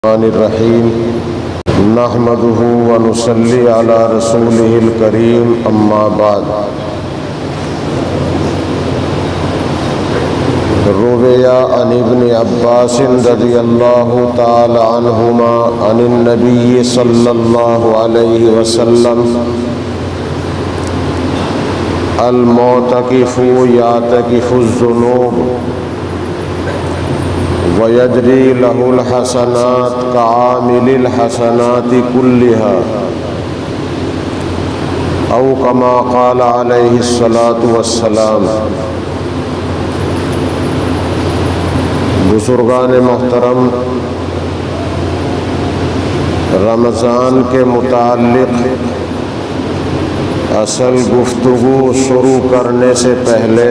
الرحمن الرحیم نحمده ونصلی علی رسوله الکریم اما بعد روی عن ابن عباس رضی اللہ تعالی عنہما عن النبی صلی اللہ علیہ وسلم المعتکف یعتکف الذنوب وَيَجْرِي لَهُ الْحَسَنَاتِ كَعَامِلِ الْحَسَنَاتِ كُلِّهَا أَوْ كَمَا قَالَ عَلَيْهِ الصَّلَاةُ وَالسَّلَامُ۔ بزرگان محترم، رمضان کے متعلق اصل گفتگو شروع کرنے سے پہلے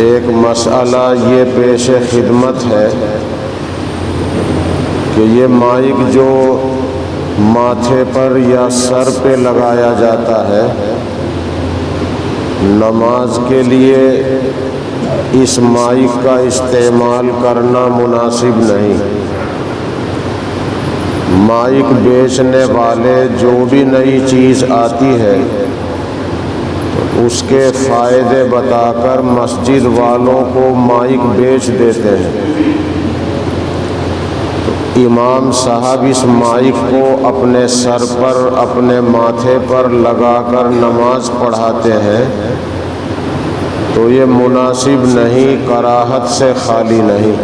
ایک مسئلہ یہ پیش خدمت ہے کہ یہ مائک جو ماتھے پر یا سر پہ لگایا جاتا ہے، نماز کے لیے اس مائک کا استعمال کرنا مناسب نہیں۔ مائک بیچنے والے جو بھی نئی چیز آتی ہے اس کے فائدے بتا کر مسجد والوں کو مائک بیچ دیتے ہیں، تو امام صاحب اس مائک کو اپنے سر پر اپنے ماتھے پر لگا کر نماز پڑھاتے ہیں، تو یہ مناسب نہیں، کراہت سے خالی نہیں۔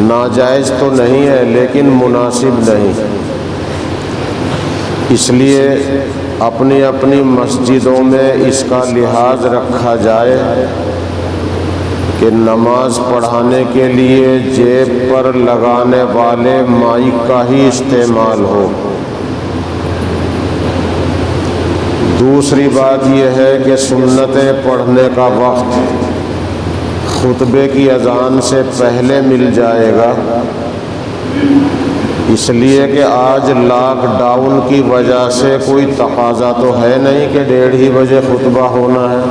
ناجائز تو نہیں ہے لیکن مناسب نہیں۔ اس لیے اپنی اپنی مسجدوں میں اس کا لحاظ رکھا جائے کہ نماز پڑھانے کے لیے جیب پر لگانے والے مائک کا ہی استعمال ہو۔ دوسری بات یہ ہے کہ سنتیں پڑھنے کا وقت خطبے کی اذان سے پہلے مل جائے گا، اس لیے کہ آج لاک ڈاؤن کی وجہ سے کوئی تقاضا تو ہے نہیں کہ 1:30 بجے خطبہ ہونا ہے۔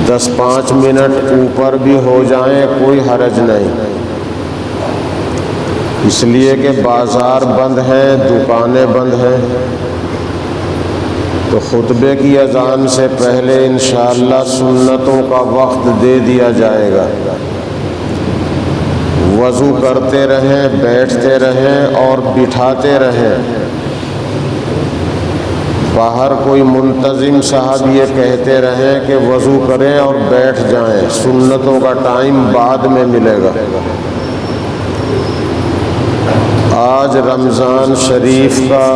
10-5 منٹ اوپر بھی ہو جائیں کوئی حرج نہیں، اس لیے کہ بازار بند ہیں، دکانیں بند ہیں، تو خطبے کی اذان سے پہلے انشاءاللہ سنتوں کا وقت دے دیا جائے گا۔ وضو کرتے رہیں، بیٹھتے رہیں اور بٹھاتے رہیں۔ باہر کوئی منتظم صاحب یہ کہتے رہیں کہ وضو کریں اور بیٹھ جائیں، سنتوں کا ٹائم بعد میں ملے گا۔ آج رمضان شریف کا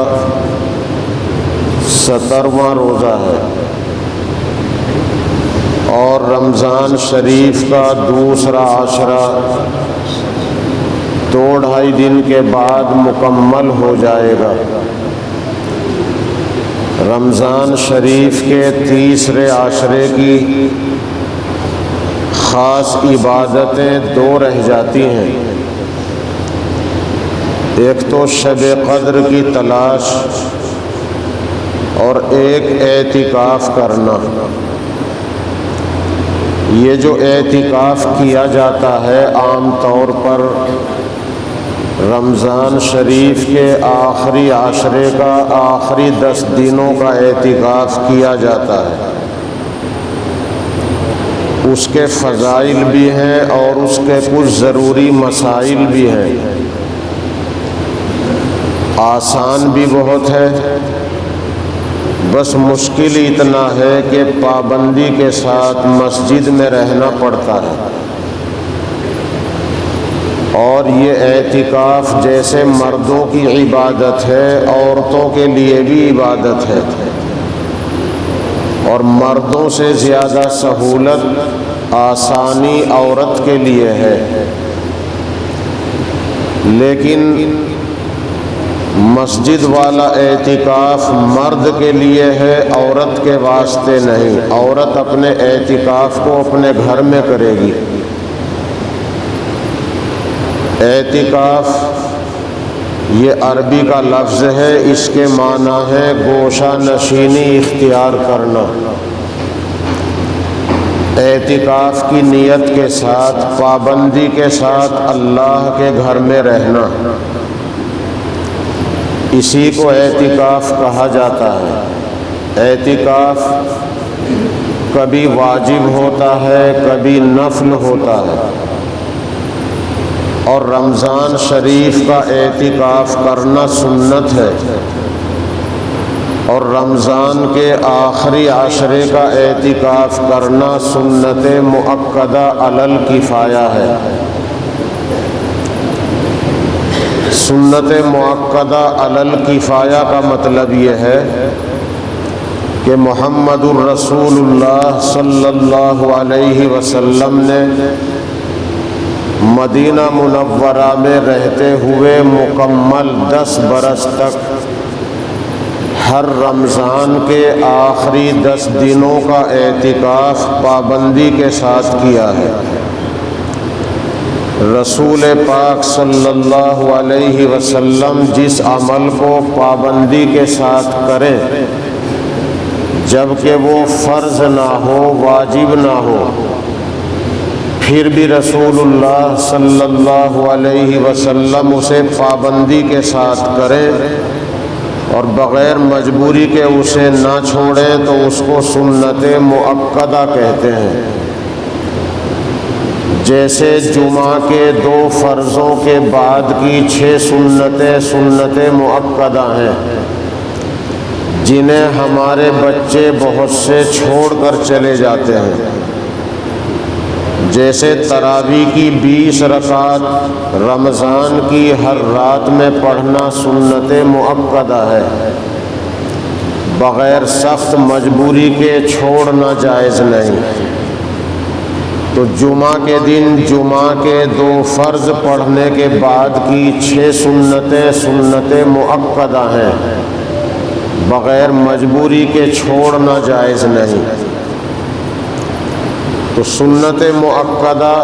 17واں روزہ ہے اور رمضان شریف کا دوسرا عشرہ 2-2.5 دن کے بعد مکمل ہو جائے گا۔ رمضان شریف کے تیسرے عشرے کی خاص عبادتیں 2 رہ جاتی ہیں، ایک تو شب قدر کی تلاش اور ایک اعتکاف کرنا۔ یہ جو اعتکاف کیا جاتا ہے عام طور پر رمضان شریف کے آخری عشرے کا آخری 10 دنوں کا اعتکاف کیا جاتا ہے۔ اس کے فضائل بھی ہیں اور اس کے کچھ ضروری مسائل بھی ہیں۔ آسان بھی بہت ہے، بس مشکل اتنا ہے کہ پابندی کے ساتھ مسجد میں رہنا پڑتا ہے، اور یہ اعتکاف جیسے مردوں کی عبادت ہے عورتوں کے لیے بھی عبادت ہے، اور مردوں سے زیادہ سہولت آسانی عورت کے لیے ہے، لیکن مسجد والا اعتکاف مرد کے لیے ہے، عورت کے واسطے نہیں۔ عورت اپنے اعتکاف کو اپنے گھر میں کرے گی۔ اعتکاف یہ عربی کا لفظ ہے، اس کے معنی ہے گوشہ نشینی اختیار کرنا۔ اعتکاف کی نیت کے ساتھ پابندی کے ساتھ اللہ کے گھر میں رہنا، اسی کو اعتکاف کہا جاتا ہے۔ اعتکاف کبھی واجب ہوتا ہے، کبھی نفل ہوتا ہے، اور رمضان شریف کا اعتکاف کرنا سنت ہے، اور رمضان کے آخری عشرے کا اعتکاف کرنا سنت مؤکدہ علی الکفایہ ہے۔ سنت مؤکدہ علی الکفایہ کا مطلب یہ ہے کہ محمد الرسول اللہ صلی اللہ علیہ وسلم نے مدینہ منورہ میں رہتے ہوئے مکمل 10 برس تک ہر رمضان کے آخری 10 دنوں کا اعتکاف پابندی کے ساتھ کیا ہے۔ رسول پاک صلی اللہ علیہ وسلم جس عمل کو پابندی کے ساتھ کریں جبکہ وہ فرض نہ ہو، واجب نہ ہو، پھر بھی رسول اللہ صلی اللہ علیہ وسلم اسے پابندی کے ساتھ کریں اور بغیر مجبوری کے اسے نہ چھوڑیں تو اس کو سنت مؤکدہ کہتے ہیں۔ جیسے جمعہ کے 2 فرضوں کے بعد کی 6 سنتیں سنت مؤکدہ ہیں، جنہیں ہمارے بچے بہت سے چھوڑ کر چلے جاتے ہیں، جیسے تراویح کی 20 رکعات رمضان کی ہر رات میں پڑھنا سنت مؤکدہ ہے، بغیر سخت مجبوری کے چھوڑنا جائز نہیں۔ تو جمعہ کے دن جمعہ کے 2 فرض پڑھنے کے بعد کی 6 سنتیں سنت مؤکدہ ہیں، بغیر مجبوری کے چھوڑنا جائز نہیں۔ تو سنت مؤکدہ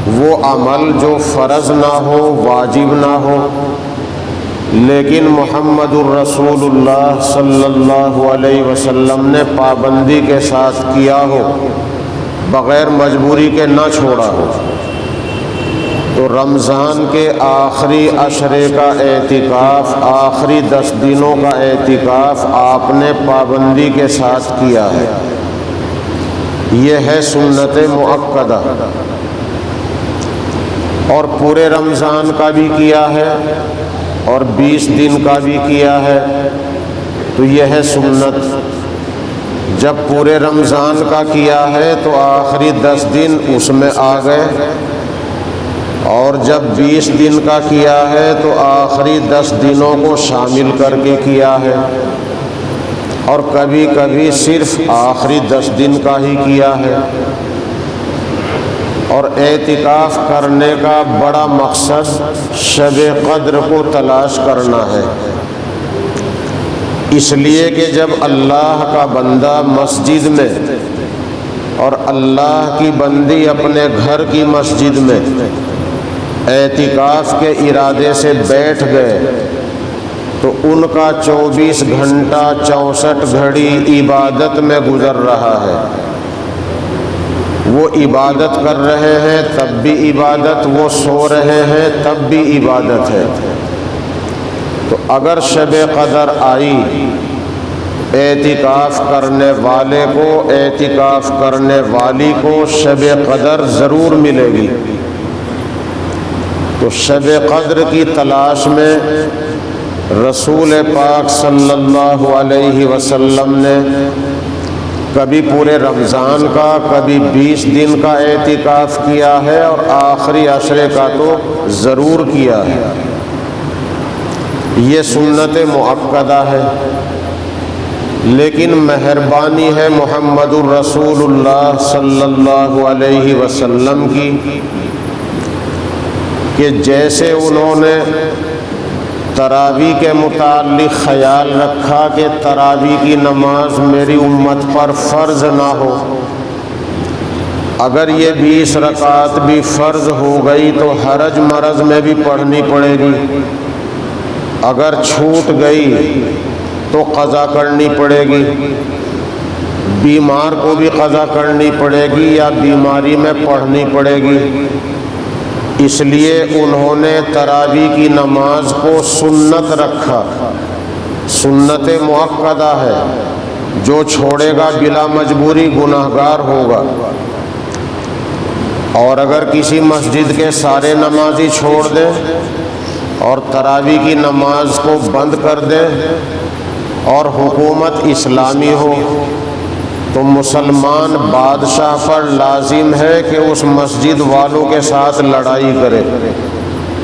وہ عمل جو فرض نہ ہو، واجب نہ ہو، لیکن محمد الرسول اللہ صلی اللہ علیہ وسلم نے پابندی کے ساتھ کیا ہو، بغیر مجبوری کے نہ چھوڑا ہو۔ تو رمضان کے آخری عشرے کا اعتکاف، آخری 10 دنوں کا اعتکاف آپ نے پابندی کے ساتھ کیا ہے، یہ ہے سنت مؤکدہ۔ اور پورے رمضان کا بھی کیا ہے اور 20 دن کا بھی کیا ہے، تو یہ ہے سنت۔ جب پورے رمضان کا کیا ہے تو آخری 10 دن اس میں آ گئے، اور جب 20 دن کا کیا ہے تو آخری 10 دنوں کو شامل کر کے کیا ہے، اور کبھی کبھی صرف آخری 10 دن کا ہی کیا ہے۔ اور اعتکاف کرنے کا بڑا مقصد شب قدر کو تلاش کرنا ہے، اس لیے کہ جب اللہ کا بندہ مسجد میں اور اللہ کی بندی اپنے گھر کی مسجد میں اعتکاف کے ارادے سے بیٹھ گئے تو ان کا 24 گھنٹہ 64 گھڑی عبادت میں گزر رہا ہے۔ وہ عبادت کر رہے ہیں تب بھی عبادت، وہ سو رہے ہیں تب بھی عبادت ہے۔ تو اگر شب قدر آئی، اعتکاف کرنے والے کو، اعتکاف کرنے والی کو شب قدر ضرور ملے گی۔ تو شب قدر کی تلاش میں رسول پاک صلی اللہ علیہ وسلم نے کبھی پورے رمضان کا، کبھی 20 دن کا اعتکاف کیا ہے، اور آخری عشرے کا تو ضرور کیا ہے۔ یہ سنت مؤکدہ ہے، لیکن مہربانی ہے محمد الرسول اللہ صلی اللہ علیہ وسلم کی کہ جیسے انہوں نے تراویح کے متعلق خیال رکھا کہ تراویح کی نماز میری امت پر فرض نہ ہو، اگر یہ 20 رکعات بھی فرض ہو گئی تو حرج مرض میں بھی پڑھنی پڑے گی، اگر چھوٹ گئی تو قضا کرنی پڑے گی۔ بیمار کو بھی قضا کرنی پڑے گی یا بیماری میں پڑھنی پڑے گی، اس لیے انہوں نے تراویح کی نماز کو سنت رکھا، سنت مؤکدہ ہے، جو چھوڑے گا بلا مجبوری گناہگار ہوگا۔ اور اگر کسی مسجد کے سارے نمازی چھوڑ دیں اور تراویح کی نماز کو بند کر دیں اور حکومت اسلامی ہو تو مسلمان بادشاہ پر لازم ہے کہ اس مسجد والوں کے ساتھ لڑائی کرے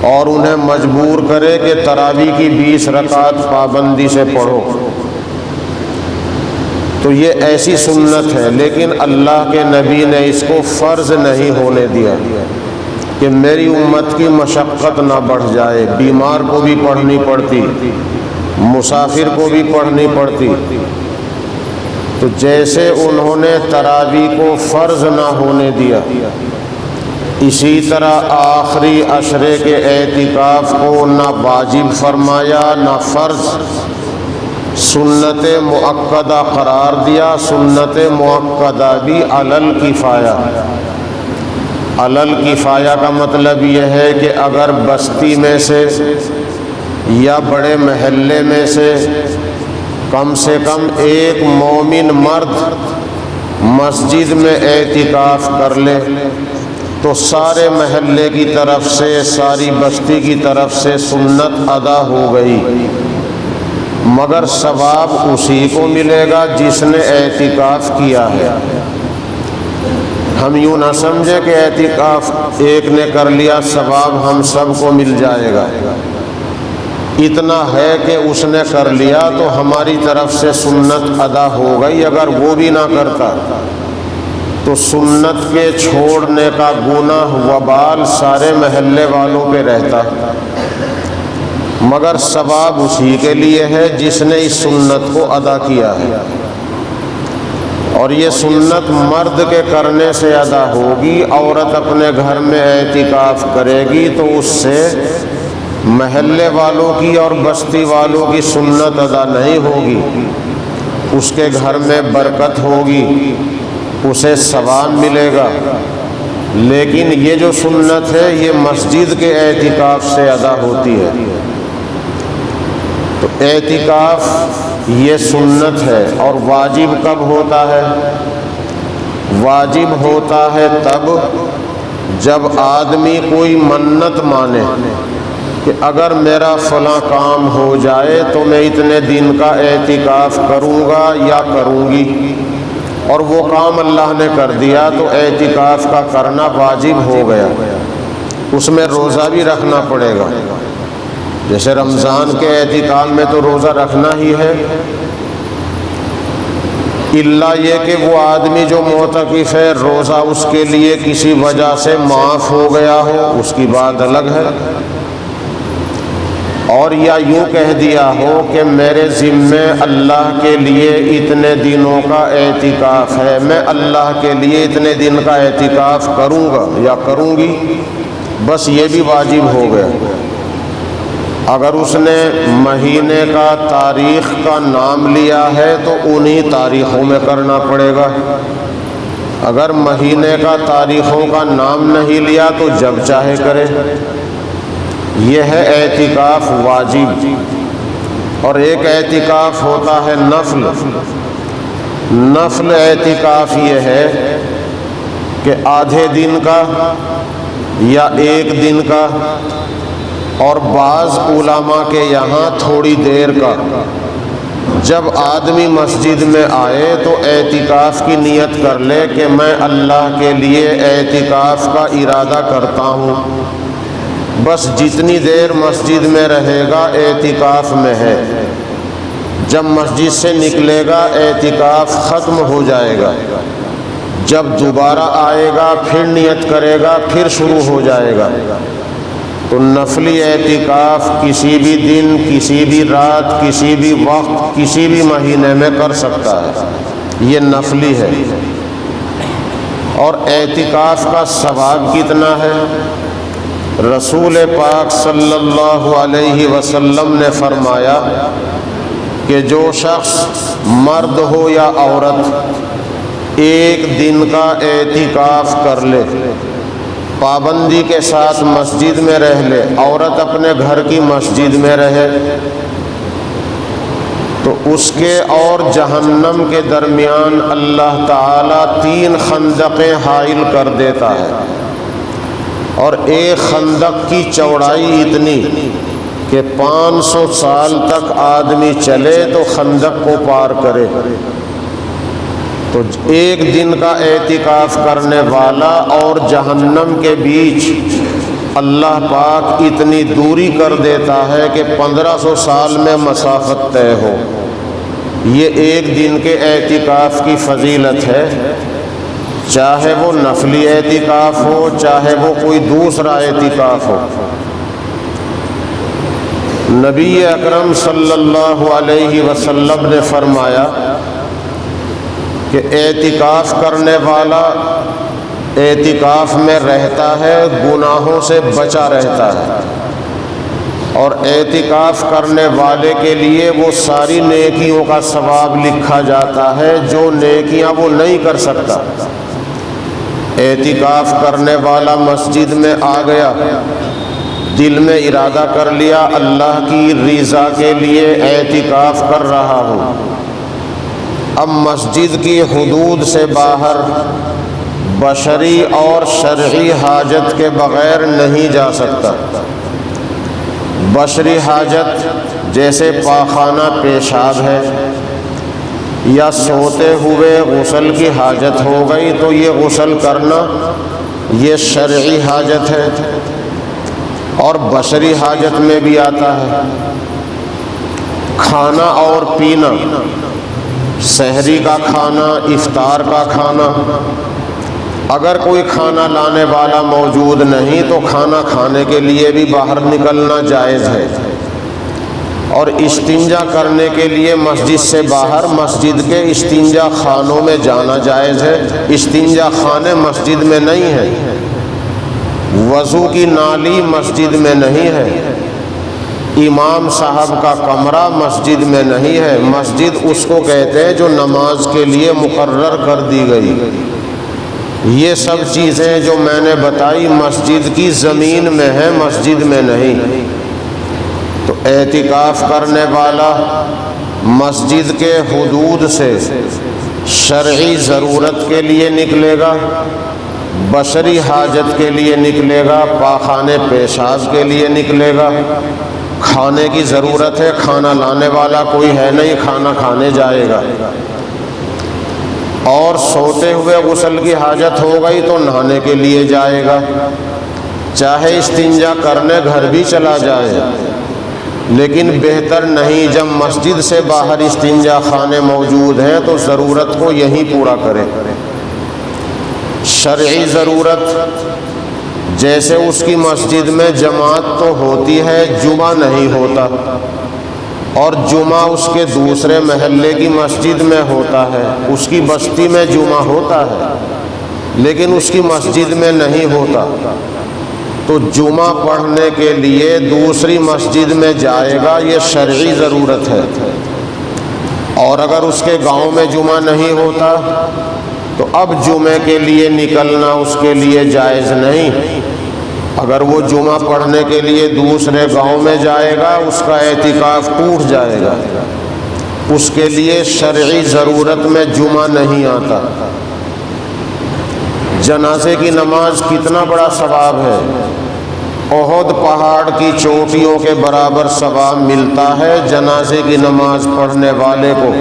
اور انہیں مجبور کرے کہ تراویح کی 20 رکعت پابندی سے پڑھو۔ تو یہ ایسی سنت ہے، لیکن اللہ کے نبی نے اس کو فرض نہیں ہونے دیا کہ میری امت کی مشقت نہ بڑھ جائے، بیمار کو بھی پڑھنی پڑتی، مسافر کو بھی پڑھنی پڑتی۔ تو جیسے انہوں نے تراویح کو فرض نہ ہونے دیا، اسی طرح آخری عشرے کے اعتکاف کو نہ واجب فرمایا نہ فرض، سنت مؤکدہ قرار دیا۔ سنت مؤکدہ بھی علی الکفایہ، علی الکفایہ کا مطلب یہ ہے کہ اگر بستی میں سے یا بڑے محلے میں سے کم ایک مومن مرد مسجد میں اعتکاف کر لے تو سارے محلے کی طرف سے، ساری بستی کی طرف سے سنت ادا ہو گئی، مگر ثواب اسی کو ملے گا جس نے اعتکاف کیا ہے۔ ہم یوں نہ سمجھے کہ اعتکاف ایک نے کر لیا ثواب ہم سب کو مل جائے گا، اتنا ہے کہ اس نے کر لیا تو ہماری طرف سے سنت ادا ہو گئی۔ اگر وہ بھی نہ کرتا تو سنت کے چھوڑنے کا گناہ وبال سارے محلے والوں پہ رہتا، مگر ثواب اسی کے لیے ہے جس نے اس سنت کو ادا کیا ہے۔ اور یہ سنت مرد کے کرنے سے ادا ہوگی، عورت اپنے گھر میں اعتکاف کرے گی تو اس سے محلے والوں کی اور بستی والوں کی سنت ادا نہیں ہوگی، اس کے گھر میں برکت ہوگی، اسے ثواب ملے گا۔ لیکن یہ جو سنت ہے یہ مسجد کے اعتکاف سے ادا ہوتی ہے۔ تو اعتکاف یہ سنت ہے۔ اور واجب کب ہوتا ہے؟ واجب ہوتا ہے تب جب آدمی کوئی منت مانے کہ اگر میرا فلاں کام ہو جائے تو میں اتنے دن کا اعتکاف کروں گا یا کروں گی، اور وہ کام اللہ نے کر دیا تو اعتکاف کا کرنا واجب ہو گیا۔ اس میں روزہ بھی رکھنا پڑے گا، جیسے رمضان کے اعتکاف میں تو روزہ رکھنا ہی ہے، الا یہ کہ وہ آدمی جو معتکف ہے روزہ اس کے لیے کسی وجہ سے معاف ہو گیا ہو، اس کی بات الگ ہے، اور یا یوں کہہ دیا ہو کہ میرے ذمے اللہ کے لیے اتنے دنوں کا اعتکاف ہے، میں اللہ کے لیے اتنے دن کا اعتکاف کروں گا یا کروں گی، بس یہ بھی واجب ہو گیا۔ اگر اس نے مہینے کا تاریخ کا نام لیا ہے تو انہی تاریخوں میں کرنا پڑے گا، اگر مہینے کا تاریخوں کا نام نہیں لیا تو جب چاہے کرے۔ یہ ہے اعتکاف واجب۔ اور ایک اعتکاف ہوتا ہے نفل۔ نفل اعتکاف یہ ہے کہ آدھے دن کا یا ایک دن کا، اور بعض علماء کے یہاں تھوڑی دیر کا۔ جب آدمی مسجد میں آئے تو اعتکاف کی نیت کر لے کہ میں اللہ کے لیے اعتکاف کا ارادہ کرتا ہوں، بس جتنی دیر مسجد میں رہے گا اعتکاف میں ہے، جب مسجد سے نکلے گا اعتکاف ختم ہو جائے گا، جب دوبارہ آئے گا پھر نیت کرے گا پھر شروع ہو جائے گا۔ تو نفلی اعتکاف کسی بھی دن، کسی بھی رات، کسی بھی وقت، کسی بھی مہینے میں کر سکتا ہے، یہ نفلی ہے۔ اور اعتکاف کا ثواب کتنا ہے؟ رسول پاک صلی اللہ علیہ وسلم نے فرمایا کہ جو شخص مرد ہو یا عورت ایک دن کا اعتکاف کر لے، پابندی کے ساتھ مسجد میں رہ لے، عورت اپنے گھر کی مسجد میں رہے، تو اس کے اور جہنم کے درمیان اللہ تعالیٰ 3 خندقیں حائل کر دیتا ہے، اور ایک خندق کی چوڑائی اتنی کہ 500 سال تک آدمی چلے تو خندق کو پار کرے۔ تو ایک دن کا اعتکاف کرنے والا اور جہنم کے بیچ اللہ پاک اتنی دوری کر دیتا ہے کہ 1500 سال میں مسافت طے ہو۔ یہ ایک دن کے اعتکاف کی فضیلت ہے، چاہے وہ نفلی اعتکاف ہو، چاہے وہ کوئی دوسرا اعتکاف ہو۔ نبی اکرم صلی اللہ علیہ وسلم نے فرمایا کہ اعتکاف کرنے والا اعتکاف میں رہتا ہے، گناہوں سے بچا رہتا ہے، اور اعتکاف کرنے والے کے لیے وہ ساری نیکیوں کا ثواب لکھا جاتا ہے جو نیکیاں وہ نہیں کر سکتا۔ اعتکاف کرنے والا مسجد میں آ گیا، دل میں ارادہ کر لیا اللہ کی رضا کے لیے اعتکاف کر رہا ہوں، اب مسجد کی حدود سے باہر بشری اور شرعی حاجت کے بغیر نہیں جا سکتا۔ بشری حاجت جیسے پاخانہ پیشاب ہے یا سوتے ہوئے غسل کی حاجت ہو گئی تو یہ غسل کرنا یہ شرعی حاجت ہے، اور بشری حاجت میں بھی آتا ہے کھانا اور پینا، سحری کا کھانا، افطار کا کھانا۔ اگر کوئی کھانا لانے والا موجود نہیں تو کھانا کھانے کے لیے بھی باہر نکلنا جائز ہے، اور استنجا کرنے کے لیے مسجد سے باہر مسجد کے استنجا خانوں میں جانا جائز ہے۔ استنجا خانے مسجد میں نہیں ہے، وضو کی نالی مسجد میں نہیں ہے، امام صاحب کا کمرہ مسجد میں نہیں ہے۔ مسجد اس کو کہتے ہیں جو نماز کے لیے مقرر کر دی گئی۔ یہ سب چیزیں جو میں نے بتائی مسجد کی زمین میں ہے، مسجد میں نہیں۔ تو اعتکاف کرنے والا مسجد کے حدود سے شرعی ضرورت کے لیے نکلے گا، بشری حاجت کے لیے نکلے گا، پاخانے پیشاب کے لیے نکلے گا، کھانے کی ضرورت ہے، کھانا لانے والا کوئی ہے نہیں، کھانا کھانے جائے گا، اور سوتے ہوئے غسل کی حاجت ہو گئی تو نہانے کے لیے جائے گا، چاہے استنجا کرنے گھر بھی چلا جائے، لیکن بہتر نہیں جب مسجد سے باہر استنجا خانے موجود ہیں تو ضرورت کو یہیں پورا کرے۔ شرعی ضرورت جیسے اس کی مسجد میں جماعت تو ہوتی ہے، جمعہ نہیں ہوتا، اور جمعہ اس کے دوسرے محلے کی مسجد میں ہوتا ہے، اس کی بستی میں جمعہ ہوتا ہے لیکن اس کی مسجد میں نہیں ہوتا، تو جمعہ پڑھنے کے لیے دوسری مسجد میں جائے گا، یہ شرعی ضرورت ہے۔ اور اگر اس کے گاؤں میں جمعہ نہیں ہوتا تو اب جمعے کے لیے نکلنا اس کے لیے جائز نہیں۔ اگر وہ جمعہ پڑھنے کے لیے دوسرے گاؤں میں جائے گا اس کا اعتکاف ٹوٹ جائے گا، اس کے لیے شرعی ضرورت میں جمعہ نہیں آتا۔ جنازے کی نماز کتنا بڑا ثواب ہے، احد پہاڑ کی چوٹیوں کے برابر ثواب ملتا ہے جنازے کی نماز پڑھنے والے کو،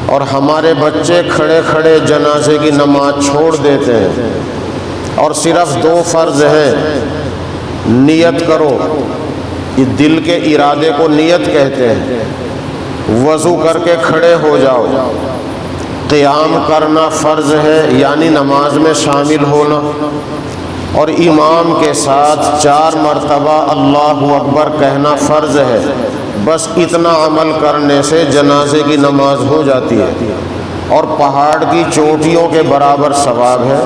اور ہمارے بچے کھڑے کھڑے جنازے کی نماز چھوڑ دیتے ہیں، اور صرف 2 فرض ہیں، نیت کرو، یہ دل کے ارادے کو نیت کہتے ہیں، وضو کر کے کھڑے ہو جاؤ، قیام کرنا فرض ہے یعنی نماز میں شامل ہونا، اور امام کے ساتھ 4 مرتبہ اللہ اکبر کہنا فرض ہے۔ بس اتنا عمل کرنے سے جنازے کی نماز ہو جاتی ہے، اور پہاڑ کی چوٹیوں کے برابر ثواب ہے۔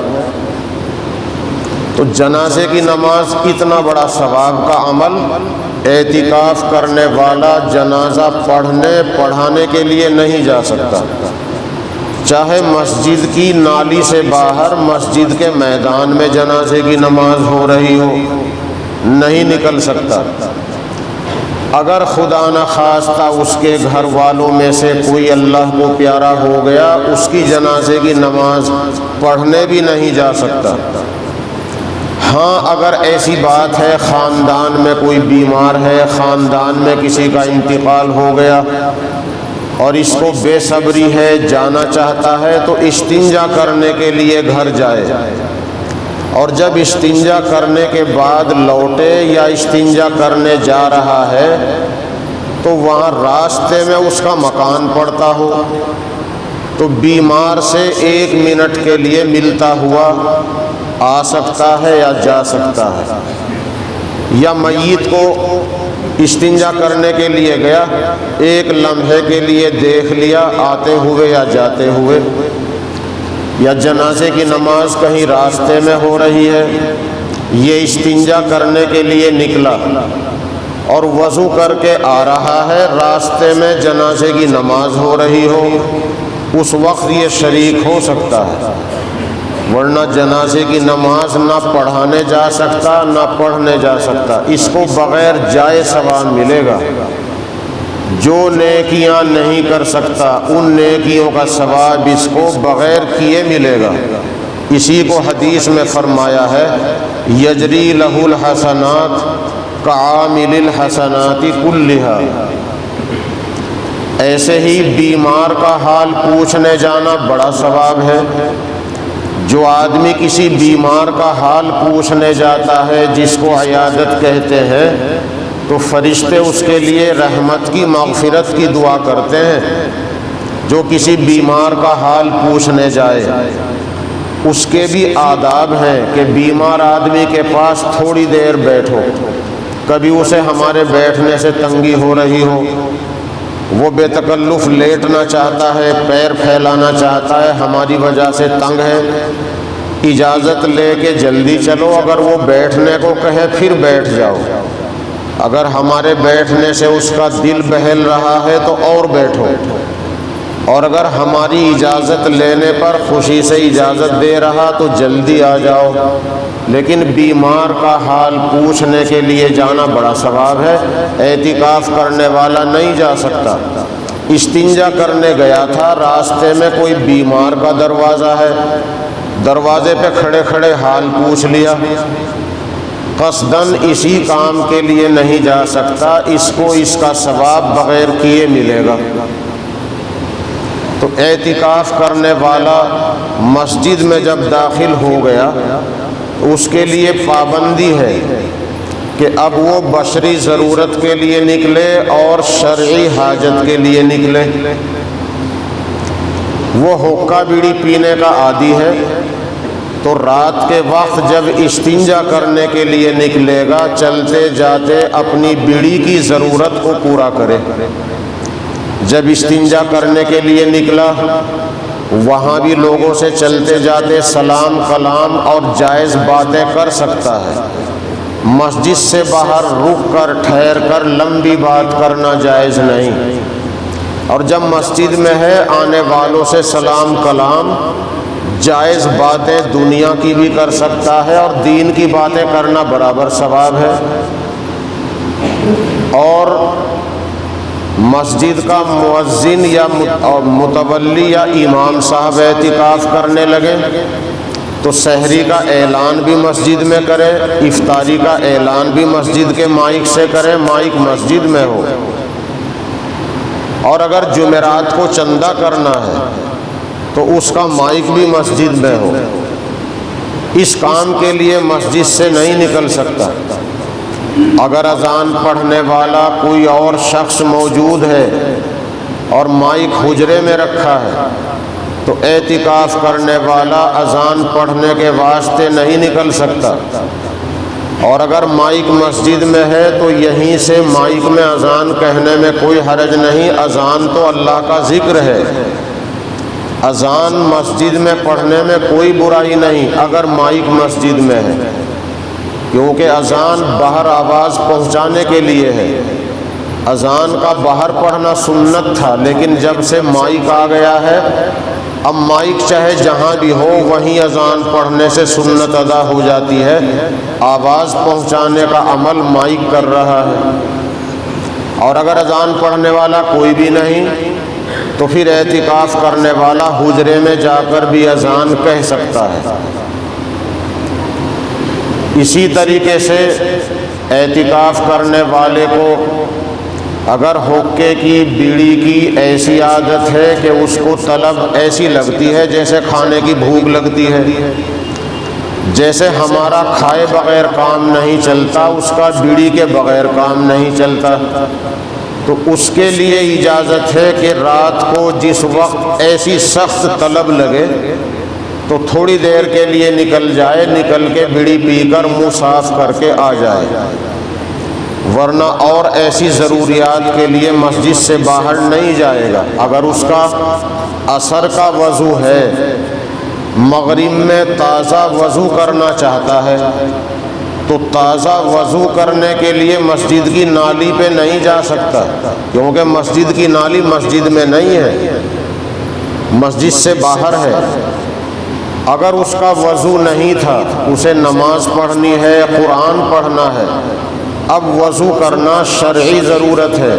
تو جنازے کی نماز اتنا بڑا ثواب کا عمل اعتکاف کرنے والا جنازہ پڑھانے کے لیے نہیں جا سکتا، چاہے مسجد کی نالی سے باہر مسجد کے میدان میں جنازے کی نماز ہو رہی ہو، نہیں نکل سکتا۔ اگر خدا نخواستہ اس کے گھر والوں میں سے کوئی اللہ کو پیارا ہو گیا، اس کی جنازے کی نماز پڑھنے بھی نہیں جا سکتا۔ ہاں اگر ایسی بات ہے خاندان میں کوئی بیمار ہے، خاندان میں کسی کا انتقال ہو گیا اور اس کو بے صبری ہے، جانا چاہتا ہے، تو استنجا کرنے کے لیے گھر جائے، اور جب استنجا کرنے کے بعد لوٹے یا استنجا کرنے جا رہا ہے تو وہاں راستے میں اس کا مکان پڑتا ہو تو بیمار سے 1 منٹ کے لیے ملتا ہوا آ سکتا ہے یا جا سکتا ہے، یا میت کو استنجا کرنے کے لیے گیا، 1 لمحے کے لیے دیکھ لیا آتے ہوئے یا جاتے ہوئے، یا جنازے کی نماز کہیں راستے میں ہو رہی ہے، یہ استنجا کرنے کے لیے نکلا اور وضو کر کے آ رہا ہے، راستے میں جنازے کی نماز ہو رہی ہو، اس وقت یہ شریک ہو سکتا ہے، ورنہ جنازے کی نماز نہ پڑھانے جا سکتا نہ پڑھنے جا سکتا۔ اس کو بغیر جائے ثواب ملے گا۔ جو نیکیاں نہیں کر سکتا ان نیکیوں کا ثواب اس کو بغیر کیے ملے گا۔ اسی کو حدیث میں فرمایا ہے یجری لہ الحسنات کعامل الحسنات کلھا۔ ایسے ہی بیمار کا حال پوچھنے جانا بڑا ثواب ہے۔ جو آدمی کسی بیمار کا حال پوچھنے جاتا ہے جس کو عیادت کہتے ہیں تو فرشتے اس کے لیے رحمت کی مغفرت کی دعا کرتے ہیں۔ جو کسی بیمار کا حال پوچھنے جائے اس کے بھی آداب ہیں کہ بیمار آدمی کے پاس تھوڑی دیر بیٹھو، کبھی اسے ہمارے بیٹھنے سے تنگی ہو رہی ہو، وہ بے تکلف لیٹنا چاہتا ہے، پیر پھیلانا چاہتا ہے، ہماری وجہ سے تنگ ہے، اجازت لے کے جلدی چلو۔ اگر وہ بیٹھنے کو کہے پھر بیٹھ جاؤ، اگر ہمارے بیٹھنے سے اس کا دل بہل رہا ہے تو اور بیٹھو، اور اگر ہماری اجازت لینے پر خوشی سے اجازت دے رہا تو جلدی آ جاؤ۔ لیکن بیمار کا حال پوچھنے کے لیے جانا بڑا ثواب ہے، اعتکاف کرنے والا نہیں جا سکتا۔ استنجا کرنے گیا تھا، راستے میں کوئی بیمار کا دروازہ ہے، دروازے پہ کھڑے کھڑے حال پوچھ لیا، قصداً اسی کام کے لیے نہیں جا سکتا، اس کو اس کا ثواب بغیر کیے ملے گا۔ تو اعتکاف کرنے والا مسجد میں جب داخل ہو گیا اس کے لیے پابندی ہے کہ اب وہ بشری ضرورت کے لیے نکلے اور شرعی حاجت کے لیے نکلے۔ وہ حقہ بیڑی پینے کا عادی ہے تو رات کے وقت جب استنجا کرنے کے لیے نکلے گا چلتے جاتے اپنی بیڑی کی ضرورت کو پورا کرے۔ جب استنجا کرنے کے لیے نکلا وہاں بھی لوگوں سے چلتے جاتے سلام کلام اور جائز باتیں کر سکتا ہے۔ مسجد سے باہر رک کر ٹھہر کر لمبی بات کرنا جائز نہیں، اور جب مسجد میں ہے آنے والوں سے سلام کلام جائز باتیں دنیا کی بھی کر سکتا ہے اور دین کی باتیں کرنا برابر ثواب ہے۔ اور مسجد کا مؤذن یا متولی یا امام صاحب اعتکاف کرنے لگے تو سحری کا اعلان بھی مسجد میں کرے، افطاری کا اعلان بھی مسجد کے مائک سے کرے، مائک مسجد میں ہو۔ اور اگر جمعرات کو چندہ کرنا ہے تو اس کا مائک بھی مسجد میں ہو۔ اس کام کے لیے مسجد سے نہیں نکل سکتا۔ اگر اذان پڑھنے والا کوئی اور شخص موجود ہے اور مائک حجرے میں رکھا ہے تو اعتکاف کرنے والا اذان پڑھنے کے واسطے نہیں نکل سکتا، اور اگر مائک مسجد میں ہے تو یہیں سے مائک میں اذان کہنے میں کوئی حرج نہیں، اذان تو اللہ کا ذکر ہے، اذان مسجد میں پڑھنے میں کوئی برائی نہیں اگر مائک مسجد میں ہے، کیونکہ اذان باہر آواز پہنچانے کے لیے ہے۔ اذان کا باہر پڑھنا سنت تھا، لیکن جب سے مائک آ گیا ہے اب مائک چاہے جہاں بھی ہو وہیں اذان پڑھنے سے سنت ادا ہو جاتی ہے، آواز پہنچانے کا عمل مائک کر رہا ہے۔ اور اگر اذان پڑھنے والا کوئی بھی نہیں تو پھر اعتکاف کرنے والا حجرے میں جا کر بھی اذان کہہ سکتا ہے۔ اسی طریقے سے اعتکاف کرنے والے کو اگر حقے کی بیڑی کی ایسی عادت ہے کہ اس کو طلب ایسی لگتی ہے جیسے کھانے کی بھوک لگتی ہے، جیسے ہمارا کھائے بغیر کام نہیں چلتا اس کا بیڑی کے بغیر کام نہیں چلتا، تو اس کے لیے اجازت ہے کہ رات کو جس وقت ایسی سخت طلب لگے تو تھوڑی دیر کے لیے نکل جائے، نکل کے بیڑی پی کر منہ صاف کر کے آ جائے، ورنہ اور ایسی ضروریات کے لیے مسجد سے باہر نہیں جائے گا۔ اگر اس کا عصر کا وضو ہے، مغرب میں تازہ وضو کرنا چاہتا ہے تو تازہ وضو کرنے کے لیے مسجد کی نالی پہ نہیں جا سکتا، کیونکہ مسجد کی نالی مسجد میں نہیں ہے، مسجد سے باہر ہے۔ اگر اس کا وضو نہیں تھا، اسے نماز پڑھنی ہے، قرآن پڑھنا ہے، اب وضو کرنا شرعی ضرورت ہے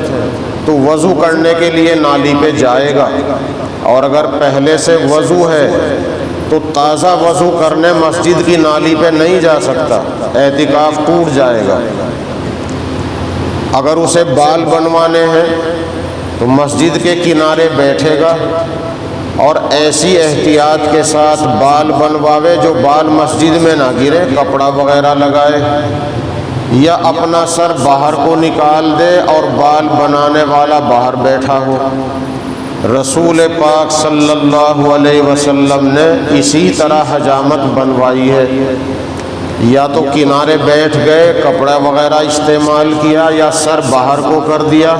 تو وضو کرنے کے لیے نالی پہ جائے گا، اور اگر پہلے سے وضو ہے تو تازہ وضو کرنے مسجد کی نالی پہ نہیں جا سکتا، اعتکاف ٹوٹ جائے گا۔ اگر اسے بال بنوانے ہیں تو مسجد کے کنارے بیٹھے گا اور ایسی احتیاط کے ساتھ بال بنواوے جو بال مسجد میں نہ گرے، کپڑا وغیرہ لگائے، یا اپنا سر باہر کو نکال دے اور بال بنانے والا باہر بیٹھا ہو۔ رسول پاک صلی اللہ علیہ وسلم نے اسی طرح حجامت بنوائی ہے، یا تو کنارے بیٹھ گئے، کپڑا وغیرہ استعمال کیا، یا سر باہر کو کر دیا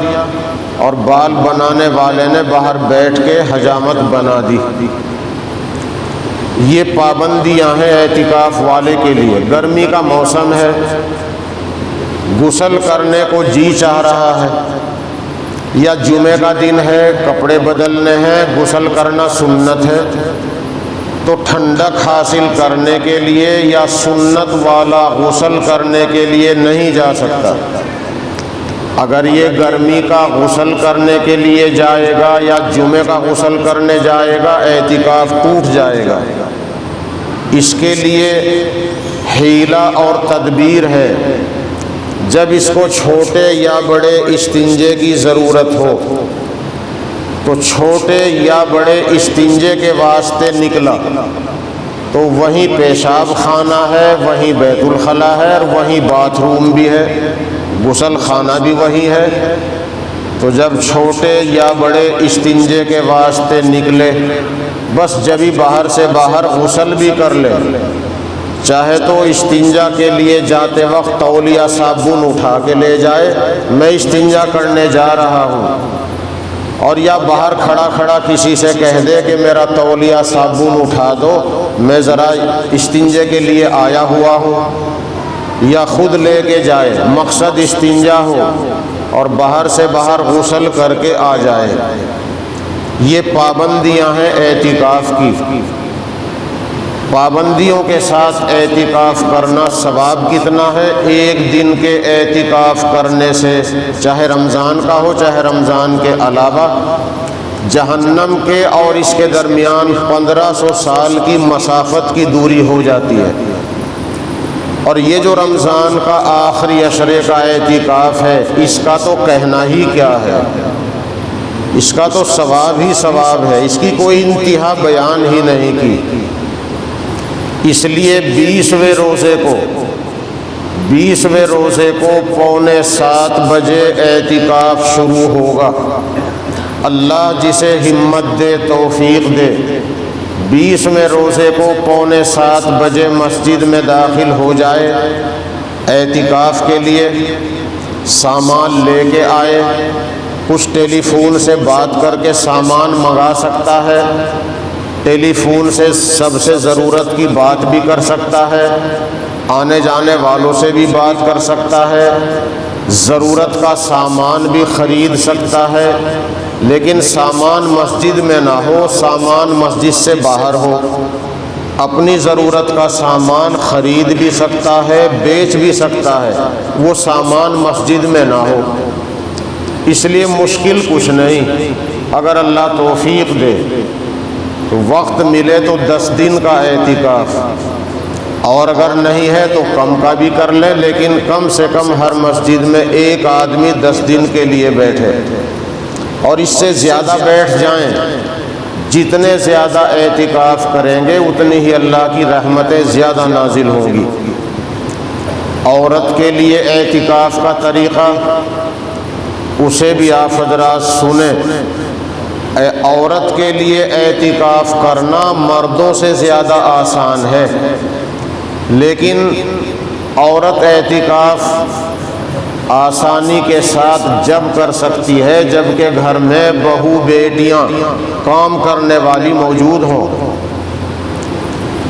اور بال بنانے والے نے باہر بیٹھ کے حجامت بنا دی۔ یہ پابندیاں ہیں اعتکاف والے کے لیے۔ گرمی کا موسم ہے، غسل کرنے کو جی چاہ رہا ہے، یا جمعے کا دن ہے، کپڑے بدلنے ہیں، غسل کرنا سنت ہے، تو ٹھنڈک حاصل کرنے کے لیے یا سنت والا غسل کرنے کے لیے نہیں جا سکتا۔ اگر یہ گرمی کا غسل کرنے کے لیے جائے گا یا جمعے کا غسل کرنے جائے گا، اعتکاف ٹوٹ جائے گا۔ اس کے لیے حیلہ اور تدبیر ہے۔ جب اس کو چھوٹے یا بڑے استنجے کی ضرورت ہو تو چھوٹے یا بڑے استنجے کے واسطے نکلا تو وہیں پیشاب خانہ ہے، وہیں بیت الخلا ہے، اور وہیں باتھ روم بھی ہے، غسل خانہ بھی وہی ہے۔ تو جب چھوٹے یا بڑے استنجے کے واسطے نکلے، بس جبھی باہر سے باہر غسل بھی کر لے، چاہے تو استنجا کے لیے جاتے وقت تولیہ صابن اٹھا کے لے جائے، میں استنجا کرنے جا رہا ہوں، اور یا باہر کھڑا کھڑا کسی سے کہہ دے کہ میرا تولیہ صابن اٹھا دو، میں ذرا استنجے کے لیے آیا ہوا ہوں، یا خود لے کے جائے، مقصد استنجا ہو، اور باہر سے باہر غسل کر کے آ جائے۔ یہ پابندیاں ہیں اعتکاف کی۔ پابندیوں کے ساتھ اعتکاف کرنا ثواب کتنا ہے؟ ایک دن کے اعتکاف کرنے سے، چاہے رمضان کا ہو چاہے رمضان کے علاوہ، جہنم کے اور اس کے درمیان 1500 سال کی مسافت کی دوری ہو جاتی ہے۔ اور یہ جو رمضان کا آخری عشرے کا اعتکاف ہے، اس کا تو کہنا ہی کیا ہے، اس کا تو ثواب ہی ثواب ہے، اس کی کوئی انتہا بیان ہی نہیں کی۔ اس لیے 20ویں روزے کو 6:45 بجے اعتکاف شروع ہوگا۔ اللہ جسے ہمت دے، توفیق دے، 20ویں روزے کو 6:45 بجے مسجد میں داخل ہو جائے، اعتکاف کے لیے سامان لے کے آئے، کچھ ٹیلی فون سے بات کر کے سامان منگا سکتا ہے، ٹیلی فون سے سب سے ضرورت کی بات بھی کر سکتا ہے، آنے جانے والوں سے بھی بات کر سکتا ہے، ضرورت کا سامان بھی خرید سکتا ہے، لیکن سامان مسجد میں نہ ہو، سامان مسجد سے باہر ہو۔ اپنی ضرورت کا سامان خرید بھی سکتا ہے، بیچ بھی سکتا ہے، وہ سامان مسجد میں نہ ہو۔ اس لیے مشکل کچھ نہیں، اگر اللہ توفیق دے تو وقت ملے تو 10 دن کا اعتکاف، اور اگر نہیں ہے تو کم کا بھی کر لے، لیکن کم سے کم ہر مسجد میں ایک آدمی 10 دن کے لیے بیٹھے، اور اس سے زیادہ بیٹھ جائیں، جتنے زیادہ اعتکاف کریں گے اتنی ہی اللہ کی رحمتیں زیادہ نازل ہوں گی۔ عورت کے لیے اعتکاف کا طریقہ اسے بھی آپ حضرات سنیں۔ عورت کے لیے اعتکاف کرنا مردوں سے زیادہ آسان ہے، لیکن عورت اعتکاف آسانی کے ساتھ جب کر سکتی ہے جب کہ گھر میں بہو بیٹیاں کام کرنے والی موجود ہوں۔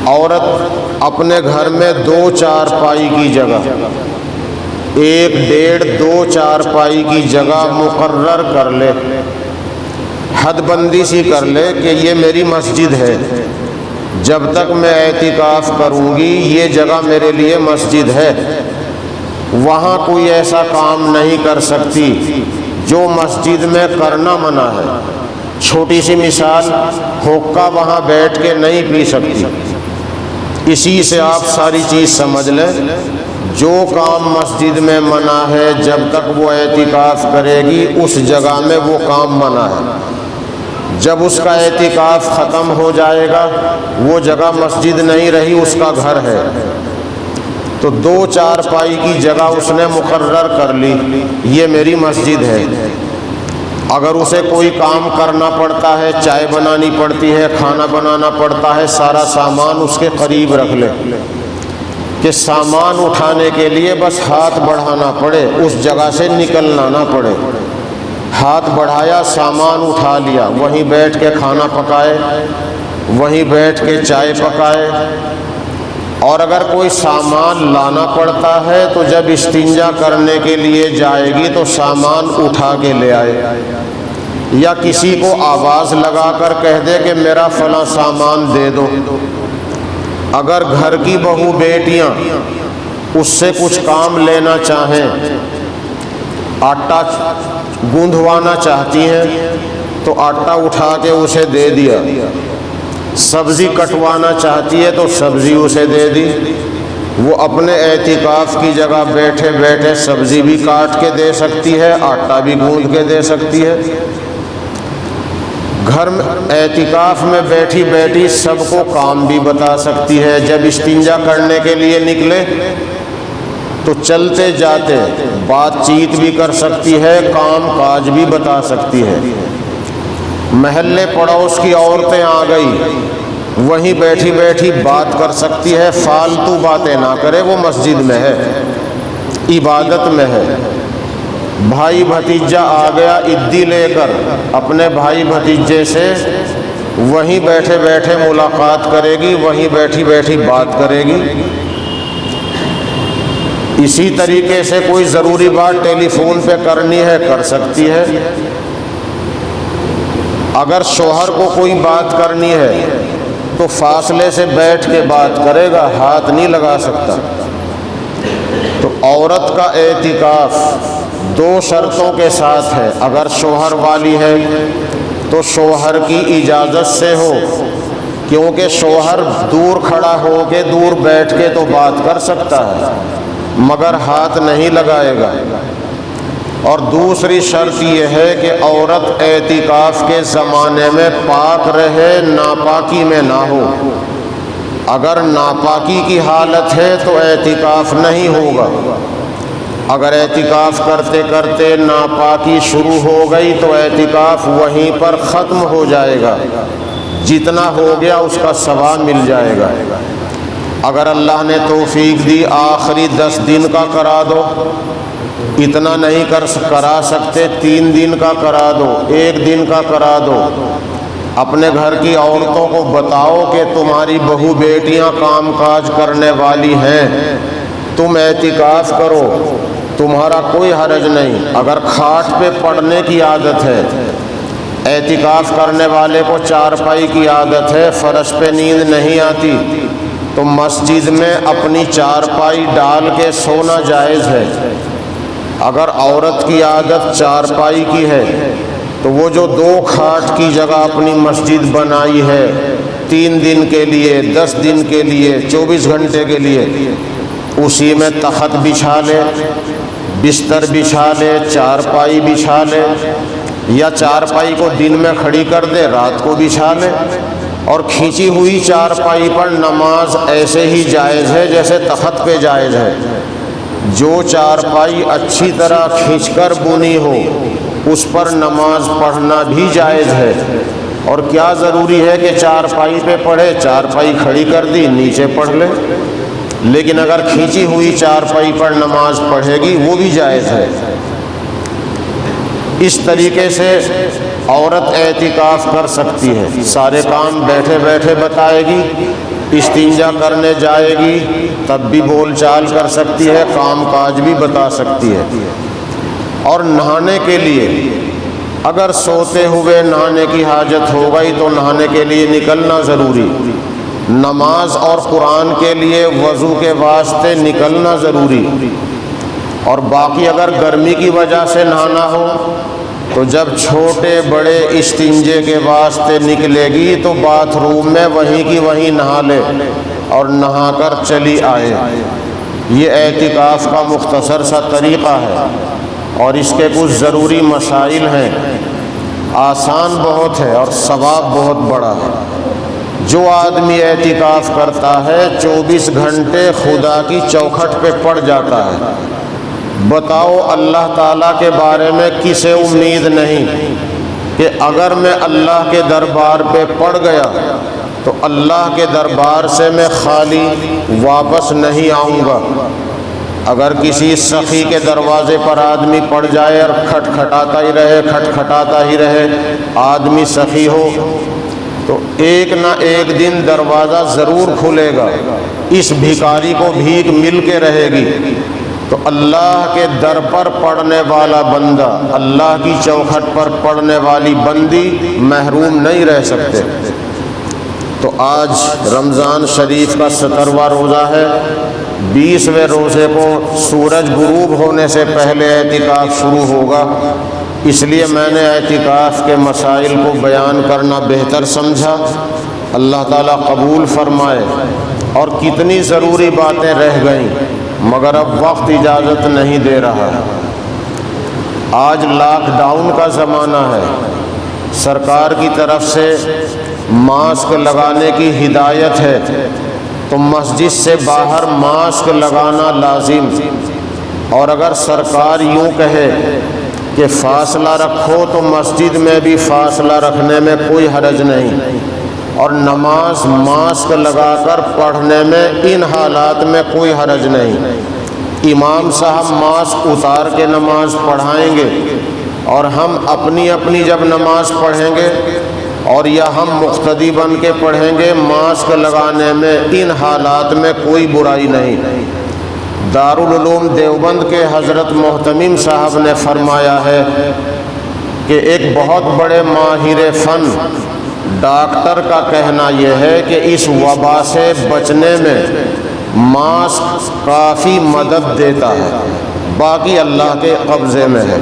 عورت اپنے گھر میں 2 چارپائی کی جگہ، 1 1.5 2 چارپائی کی جگہ مقرر کر لے، حد بندی سی کر لے کہ یہ میری مسجد ہے، جب تک میں اعتکاف کروں گی یہ جگہ میرے لیے مسجد ہے، وہاں کوئی ایسا کام نہیں کر سکتی جو مسجد میں کرنا منع ہے۔ چھوٹی سی مثال، حقہ وہاں بیٹھ کے نہیں پی سکتی۔ اسی سے آپ ساری چیز سمجھ لیں، جو کام مسجد میں منع ہے جب تک وہ اعتکاف کرے گی اس جگہ میں وہ کام منع ہے۔ جب اس کا اعتکاف ختم ہو جائے گا وہ جگہ مسجد نہیں رہی، اس کا گھر ہے، تو 2 چارپائی کی جگہ اس نے مقرر کر لی، یہ میری مسجد ہے۔ اگر اسے کوئی کام کرنا پڑتا ہے، چائے بنانی پڑتی ہے، کھانا بنانا پڑتا ہے، سارا سامان اس کے قریب رکھ لے کہ سامان اٹھانے کے لیے بس ہاتھ بڑھانا پڑے، اس جگہ سے نکلنا نہ پڑے۔ ہاتھ بڑھایا، سامان اٹھا لیا، وہیں بیٹھ کے کھانا پکائے، وہیں بیٹھ کے چائے پکائے۔ اور اگر کوئی سامان لانا پڑتا ہے تو جب استنجا کرنے کے لیے جائے گی تو سامان اٹھا کے لے آئے، یا کسی کو آواز لگا کر کہہ دے کہ میرا فلاں سامان دے دو۔ اگر گھر کی بہو بیٹیاں اس سے کچھ کام لینا چاہیں، آٹا گوندھوانا چاہتی ہیں تو آٹا اٹھا کے اسے دے دیا، سبزی کٹوانا چاہتی ہے تو سبزی اسے دے دی، وہ اپنے اعتکاف کی جگہ بیٹھے بیٹھے سبزی بھی کاٹ کے دے سکتی ہے، آٹا بھی گوندھ کے دے سکتی ہے۔ گھر میں اعتکاف میں بیٹھی بیٹھی سب کو کام بھی بتا سکتی ہے، جب استنجا کرنے کے لیے نکلے تو چلتے جاتے بات چیت بھی کر سکتی ہے، کام کاج بھی بتا سکتی ہے۔ محلے پڑوس کی عورتیں آ گئی، وہیں بیٹھی بیٹھی بات کر سکتی ہے، فالتو باتیں نہ کرے، وہ مسجد میں ہے، عبادت میں ہے۔ بھائی بھتیجا آ گیا عیدی لے کر اپنے بھائی بھتیجے سے، وہیں بیٹھے بیٹھے ملاقات کرے گی، وہیں بیٹھی بیٹھی بات کرے گی۔ اسی طریقے سے کوئی ضروری بات ٹیلی فون پہ کرنی ہے کر سکتی ہے۔ اگر شوہر کو کوئی بات کرنی ہے تو فاصلے سے بیٹھ کے بات کرے گا، ہاتھ نہیں لگا سکتا۔ تو عورت کا اعتکاف 2 شرطوں کے ساتھ ہے، اگر شوہر والی ہے تو شوہر کی اجازت سے ہو، کیونکہ شوہر دور کھڑا ہو کے دور بیٹھ کے تو بات کر سکتا ہے مگر ہاتھ نہیں لگائے گا۔ اور دوسری شرط یہ ہے کہ عورت اعتکاف کے زمانے میں پاک رہے، ناپاکی میں نہ ہو۔ اگر ناپاکی کی حالت ہے تو اعتکاف نہیں ہوگا۔ اگر اعتکاف کرتے کرتے ناپاکی شروع ہو گئی تو اعتکاف وہیں پر ختم ہو جائے گا، جتنا ہو گیا اس کا ثواب مل جائے گا۔ اگر اللہ نے توفیق دی آخری 10 دن کا کرا دو، اتنا نہیں کرا سکتے 3 دن کا کرا دو، 1 دن کا کرا دو۔ اپنے گھر کی عورتوں کو بتاؤ کہ تمہاری بہو بیٹیاں کام کاج کرنے والی ہیں، تم اعتکاف کرو، تمہارا کوئی حرج نہیں۔ اگر کھاٹ پہ پڑنے کی عادت ہے، اعتکاف کرنے والے کو چارپائی کی عادت ہے، فرش پہ نیند نہیں آتی، تو مسجد میں اپنی چارپائی ڈال کے سونا جائز ہے۔ اگر عورت کی عادت چارپائی کی ہے تو وہ جو 2 کھاٹ کی جگہ اپنی مسجد بنائی ہے 3 دن کے لیے، 10 دن کے لیے، 24 گھنٹے کے لیے، اسی میں تخت بچھا لے، بستر بچھا لے، چارپائی بچھا لے، یا چارپائی کو دن میں کھڑی کر دے، رات کو بچھا لے، اور کھینچی ہوئی چارپائی پر نماز ایسے ہی جائز ہے جیسے تخت پہ جائز ہے۔ جو چارپائی اچھی طرح کھینچ کر بنی ہو اس پر نماز پڑھنا بھی جائز ہے۔ اور کیا ضروری ہے کہ چارپائی پہ پڑھے؟ چارپائی کھڑی کر دی، نیچے پڑھ لے، لیکن اگر کھینچی ہوئی چارپائی پر نماز پڑھے گی وہ بھی جائز ہے۔ اس طریقے سے عورت اعتکاف کر سکتی ہے، سارے کام بیٹھے بیٹھے بتائے گی، استنجا کرنے جائے گی تب بھی بول چال کر سکتی ہے، کام کاج بھی بتا سکتی ہے۔ اور نہانے کے لیے اگر سوتے ہوئے نہانے کی حاجت ہو گئی تو نہانے کے لیے نکلنا ضروری، نماز اور قرآن کے لیے وضو کے واسطے نکلنا ضروری، اور باقی اگر گرمی کی وجہ سے نہانا ہو تو جب چھوٹے بڑے استنجے کے واسطے نکلے گی تو باتھ روم میں وہیں کی وہیں نہا لے اور نہا کر چلی آئے۔ یہ اعتکاف کا مختصر سا طریقہ ہے، اور اس کے کچھ ضروری مسائل ہیں۔ آسان بہت ہے اور ثواب بہت بڑا ہے۔ جو آدمی اعتکاف کرتا ہے 24 گھنٹے خدا کی چوکھٹ پہ پڑ جاتا ہے۔ بتاؤ اللہ تعالیٰ کے بارے میں کسے امید نہیں کہ اگر میں اللہ کے دربار پہ پڑ گیا تو اللہ کے دربار سے میں خالی واپس نہیں آؤں گا۔ اگر کسی سخی کے دروازے پر آدمی پڑ جائے اور کھٹکھٹاتا ہی رہے، کھٹکھٹاتا ہی رہے، آدمی سخی ہو تو ایک نہ ایک دن دروازہ ضرور کھلے گا، اس بھکاری کو بھیک مل کے رہے گی۔ تو اللہ کے در پر پڑنے والا بندہ، اللہ کی چوکھٹ پر پڑنے والی بندی محروم نہیں رہ سکتے۔ تو آج رمضان شریف کا 17واں روزہ ہے۔ 20ویں روزے کو سورج غروب ہونے سے پہلے اعتکاف شروع ہوگا، اس لیے میں نے اعتکاف کے مسائل کو بیان کرنا بہتر سمجھا۔ اللہ تعالیٰ قبول فرمائے۔ اور کتنی ضروری باتیں رہ گئیں مگر اب وقت اجازت نہیں دے رہا۔ آج لاک ڈاؤن کا زمانہ ہے، سرکار کی طرف سے ماسک لگانے کی ہدایت ہے، تو مسجد سے باہر ماسک لگانا لازم۔ اور اگر سرکار یوں کہے کہ فاصلہ رکھو تو مسجد میں بھی فاصلہ رکھنے میں کوئی حرج نہیں، اور نماز ماسک لگا کر پڑھنے میں ان حالات میں کوئی حرج نہیں۔ امام صاحب ماسک اتار کے نماز پڑھائیں گے اور ہم اپنی اپنی جب نماز پڑھیں گے، اور یا ہم مقتدی بن کے پڑھیں گے، ماسک لگانے میں ان حالات میں کوئی برائی نہیں۔ دارالعلوم دیوبند کے حضرت محتمم صاحب نے فرمایا ہے کہ ایک بہت بڑے ماہر فن ڈاکٹر کا کہنا یہ ہے کہ اس وبا سے بچنے میں ماسک کافی مدد دیتا ہے، باقی اللہ کے قبضے میں ہے۔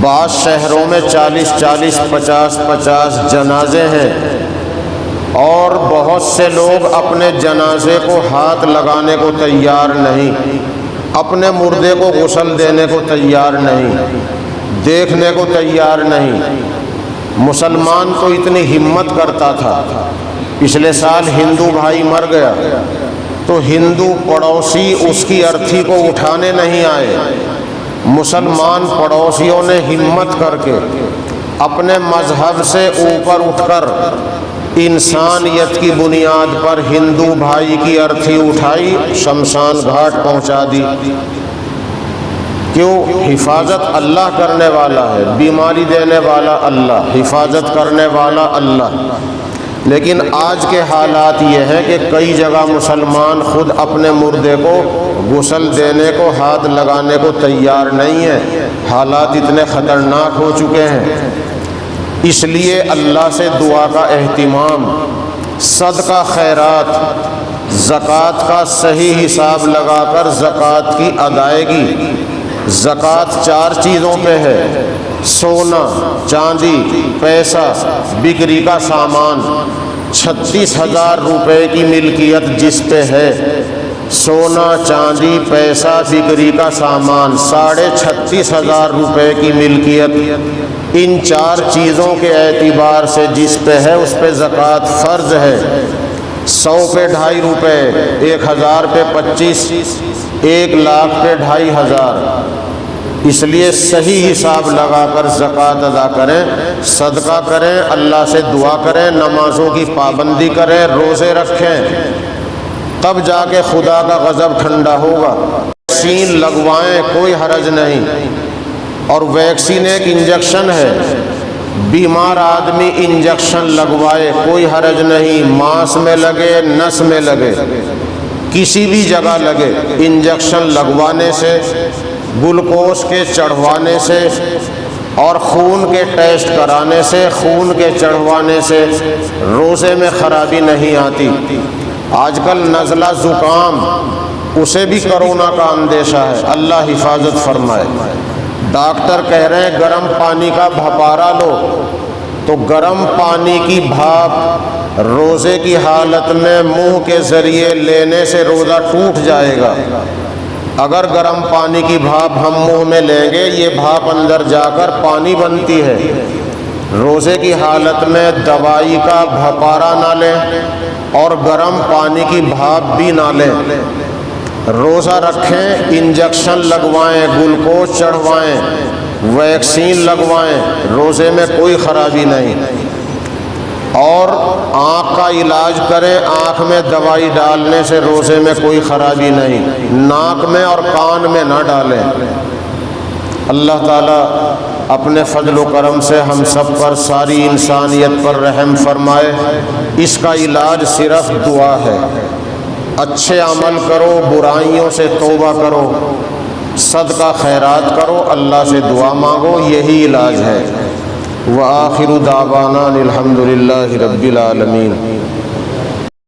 بعض شہروں میں 40-40، 50-50 جنازے ہیں، اور بہت سے لوگ اپنے جنازے کو ہاتھ لگانے کو تیار نہیں، اپنے مردے کو غسل دینے کو تیار نہیں، دیکھنے کو تیار نہیں۔ مسلمان تو اتنی ہمت کرتا تھا، پچھلے سال ہندو بھائی مر گیا تو ہندو پڑوسی اس کی ارتھی کو اٹھانے نہیں آئے، مسلمان پڑوسیوں نے ہمت کر کے اپنے مذہب سے اوپر اٹھ کر انسانیت کی بنیاد پر ہندو بھائی کی ارتھی اٹھائی، شمشان گھاٹ پہنچا دی۔ کیوں؟ حفاظت اللہ کرنے والا ہے، بیماری دینے والا اللہ، حفاظت کرنے والا اللہ۔ لیکن آج کے حالات یہ ہیں کہ کئی جگہ مسلمان خود اپنے مردے کو غسل دینے کو، ہاتھ لگانے کو تیار نہیں ہیں۔ حالات اتنے خطرناک ہو چکے ہیں۔ اس لیے اللہ سے دعا کا اہتمام، صدقہ خیرات، زکوٰۃ کا صحیح حساب لگا کر زکوٰۃ کی ادائیگی۔ زکوٰۃ 4 چیزوں پہ ہے: سونا، چاندی، پیسہ، بکری کا سامان۔ 36,000 روپے کی ملکیت جس پہ ہے، سونا، چاندی، پیسہ، بکری کا سامان، 36,500 روپے کی ملکیت، ان 4 چیزوں کے اعتبار سے جس پہ ہے اس پہ زکوٰۃ فرض ہے۔ 100 پہ 2.5 روپے، 1000 پہ 25، 1 لاکھ پہ 2,500۔ اس لیے صحیح حساب لگا کر زکوٰۃ ادا کریں، صدقہ کریں، اللہ سے دعا کریں، نمازوں کی پابندی کریں، روزے رکھیں، تب جا کے خدا کا غضب ٹھنڈا ہوگا۔ ویکسین لگوائیں، کوئی حرج نہیں، اور ویکسین ایک انجیکشن ہے، بیمار آدمی انجیکشن لگوائے، کوئی حرج نہیں، ماس میں لگے، نس میں لگے، کسی بھی جگہ لگے، انجیکشن لگوانے سے، گلوکوز کے چڑھوانے سے اور خون کے ٹیسٹ کرانے سے، خون کے چڑھوانے سے روزے میں خرابی نہیں آتی۔ آج کل نزلہ زکام، اسے بھی کرونا کا اندیشہ ہے، اللہ حفاظت فرمائے۔ ڈاکٹر کہہ رہے ہیں گرم پانی کا بھپارا لو، تو گرم پانی کی بھاپ روزے کی حالت میں منہ کے ذریعے لینے سے روزہ ٹوٹ جائے گا۔ اگر گرم پانی کی بھاپ ہم منہ میں لیں گے، یہ بھاپ اندر جا کر پانی بنتی ہے۔ روزے کی حالت میں دوائی کا بھپارا نہ لیں اور گرم پانی کی بھاپ بھی نہ لیں۔ روزہ رکھیں، انجیکشن لگوائیں، گلوکوز چڑھوائیں، ویکسین لگوائیں، روزے میں کوئی خرابی نہیں۔ اور آنکھ کا علاج کریں، آنکھ میں دوائی ڈالنے سے روزے میں کوئی خرابی نہیں، ناک میں اور کان میں نہ ڈالیں۔ اللہ تعالیٰ اپنے فضل و کرم سے ہم سب پر، ساری انسانیت پر رحم فرمائے۔ اس کا علاج صرف دعا ہے۔ اچھے عمل کرو، برائیوں سے توبہ کرو، صدقہ خیرات کرو، اللہ سے دعا مانگو، یہی علاج ہے۔ وآخر دعوانا الحمد للہ رب العالمین۔